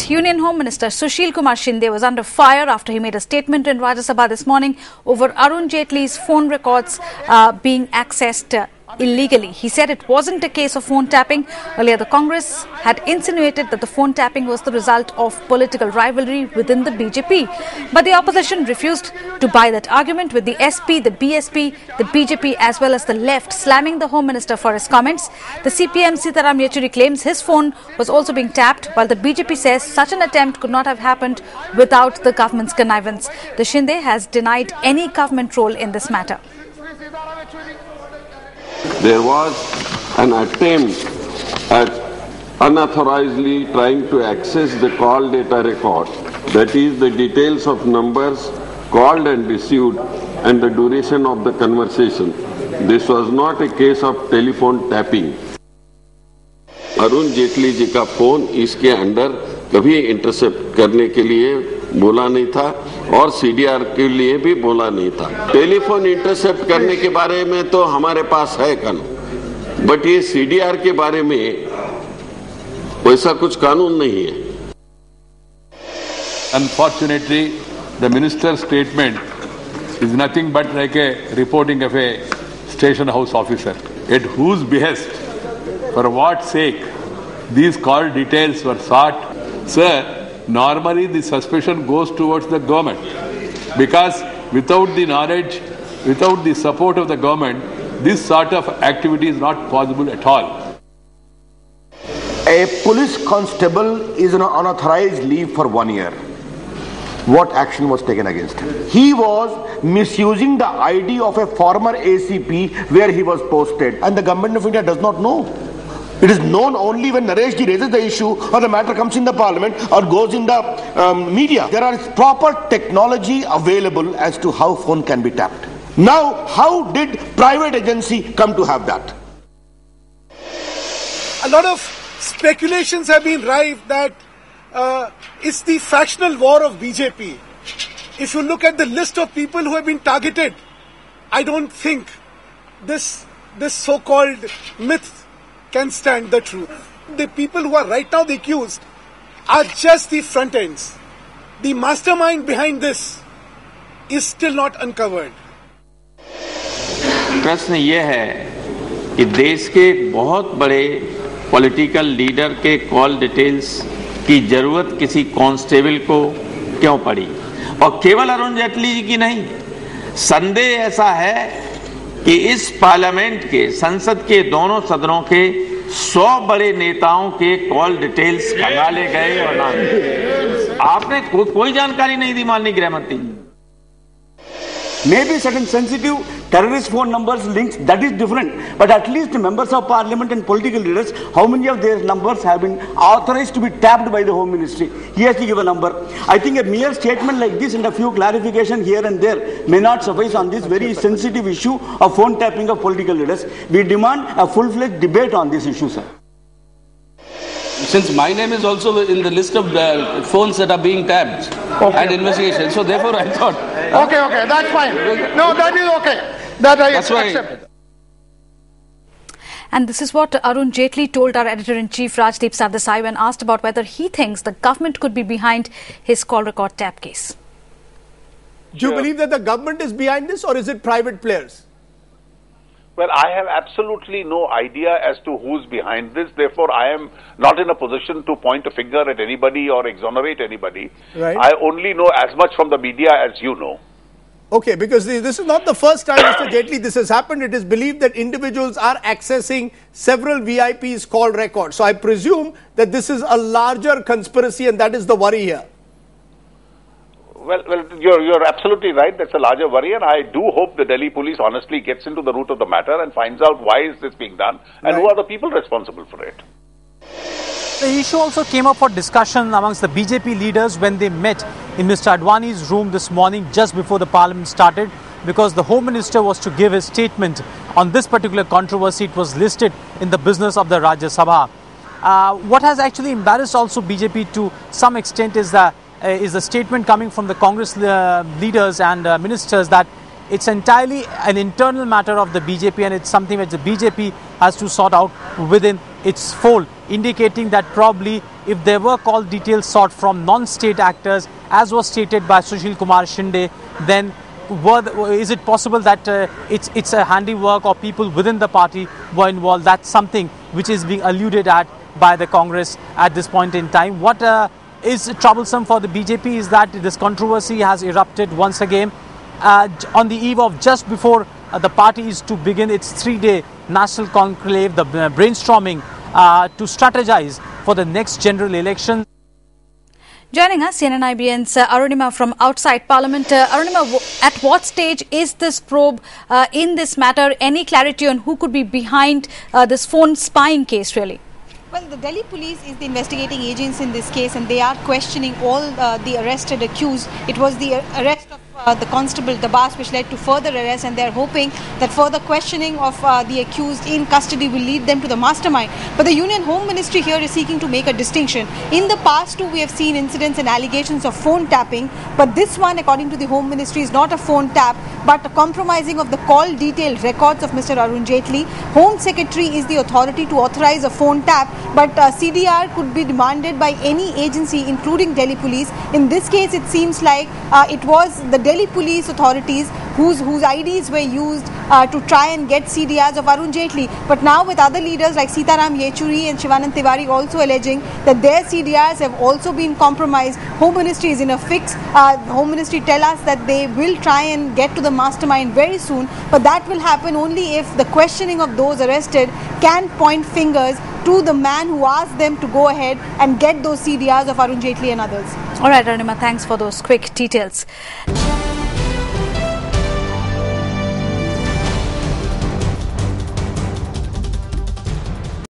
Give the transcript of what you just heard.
Union Home Minister Sushil Kumar Shinde was under fire after he made a statement in Rajya Sabha this morning over Arun Jaitley's phone records being accessed illegally. He said it wasn't a case of phone tapping. Earlier, the Congress had insinuated that the phone tapping was the result of political rivalry within the BJP. But the opposition refused to buy that argument, with the SP, the BSP, the BJP as well as the left slamming the Home Minister for his comments. The CPM Sitaram Yechuri claims his phone was also being tapped, while the BJP says such an attempt could not have happened without the government's connivance. The Shinde has denied any government role in this matter. There was an attempt at unauthorizedly trying to access the call data record, that is the details of numbers called and received and the duration of the conversation. This was not a case of telephone tapping. Arun Jaitley ji का phone इसके अंदर कभी intercept करने के लिए बोला नहीं था और सीडीआर के लिए भी बोला नहीं था। टेलीफोन इंटरसेप्ट करने के बारे में तो हमारे पास है कानून, बट ये सीडीआर के बारे में वैसा कुछ कानून नहीं है। Unfortunately, the minister's statement is nothing but like a reporting of a station house officer. At whose behest, for what sake, these call details were sought? Sir, normally the suspicion goes towards the government, because without the knowledge, without the support of the government, this sort of activity is not possible at all. A police constable is on unauthorized leave for 1 year. What action was taken against him? He was misusing the ID of a former ACP where he was posted, and the government of India does not know. It is known only when Naresh ji raises the issue or the matter comes in the parliament or goes in the media. There are proper technology available as to how phone can be tapped. Now, how did private agency come to have that? A lot of speculations have been rife that it's the factional war of BJP. If you look at the list of people who have been targeted, I don't think this so-called myth can stand the truth. The people who are right now the accused are just the front ends. The mastermind behind this is still not uncovered. प्रश्न ये है कि देश के एक बहुत बड़े political leader के कॉल डिटेल्स की जरूरत किसी कांस्टेबल को क्यों पड़ी, और केवल अरुण जेटली जी की नहीं। संदेह ऐसा है कि इस पार्लियामेंट के, संसद के दोनों सदनों के 100 बड़े नेताओं के कॉल डिटेल्स खंगाले गए और ना, आपने कोई जानकारी नहीं दी माननीय गृह मंत्री जी। Maybe certain sensitive terrorist phone numbers, links, that is different. But at least members of parliament and political leaders, how many of their numbers have been authorized to be tapped by the Home Ministry? He has to give a number. I think a mere statement like this and a few clarifications here and there may not suffice on this very sensitive issue of phone tapping of political leaders. We demand a full-fledged debate on this issue, sir. Since my name is also in the list of phones that are being tapped and investigation, so therefore I thought... Okay, that's fine. No, that is okay. That's accept. And this is what Arun Jaitley told our editor-in-chief Rajdeep Sardesai when asked about whether he thinks the government could be behind his call record tap case. Do you believe that the government is behind this, or is it private players? Well, I have absolutely no idea as to who's behind this. Therefore, I am not in a position to point a finger at anybody or exonerate anybody. Right. I only know as much from the media as you know. Okay, because this is not the first time, Mr. Jaitley, this has happened. It is believed that individuals are accessing several VIPs' call records. So I presume that this is a larger conspiracy, and that is the worry here. Well, you're absolutely right. That's a larger worry, and I do hope the Delhi police honestly gets into the root of the matter and finds out why is this being done and who are the people responsible for it. The issue also came up for discussion amongst the BJP leaders when they met in Mr. Advani's room this morning just before the parliament started, because the Home Minister was to give his statement on this particular controversy. It was listed in the business of the Rajya Sabha. What has actually embarrassed also BJP to some extent is the statement coming from the Congress leaders and ministers that it's entirely an internal matter of the BJP and it's something which the BJP has to sort out within its fold, indicating that probably if there were call details sought from non-state actors, as was stated by Sushil Kumar Shinde, then is it possible that it's a handiwork or people within the party were involved? That's something which is being alluded at by the Congress at this point in time. What is troublesome for the BJP is that this controversy has erupted once again on the eve of just before the party is to begin its 3-day national conclave, the brainstorming to strategize for the next general election. Joining us, CNN-IBN's Arunima from outside Parliament. Arunima, at what stage is this probe in this matter? Any clarity on who could be behind this phone spying case, really? Well, the Delhi police is the investigating agents in this case, and they are questioning all the arrested accused. It was the arrest of the constable Dabas which led to further arrest, and they are hoping that further questioning of the accused in custody will lead them to the mastermind. But the Union Home Ministry here is seeking to make a distinction. In the past too, we have seen incidents and allegations of phone tapping, but this one, according to the Home Ministry, is not a phone tap but a compromising of the call detail records of Mr. Arun Jaitley. Home Secretary is the authority to authorize a phone tap, but CDR could be demanded by any agency, including Delhi Police. In this case, it seems like it was the Delhi Police authorities whose IDs were used to try and get CDRs of Arun Jaitley. But now with other leaders like Sitaram Yechuri and Shivanand Tiwari also alleging that their CDRs have also been compromised, Home Ministry is in a fix. Home Ministry tell us that they will try and get to the mastermind very soon, but that will happen only if the questioning of those arrested can point fingers to the man who asked them to go ahead and get those CDRs of Arun Jaitley and others. All right, Arunima, thanks for those quick details.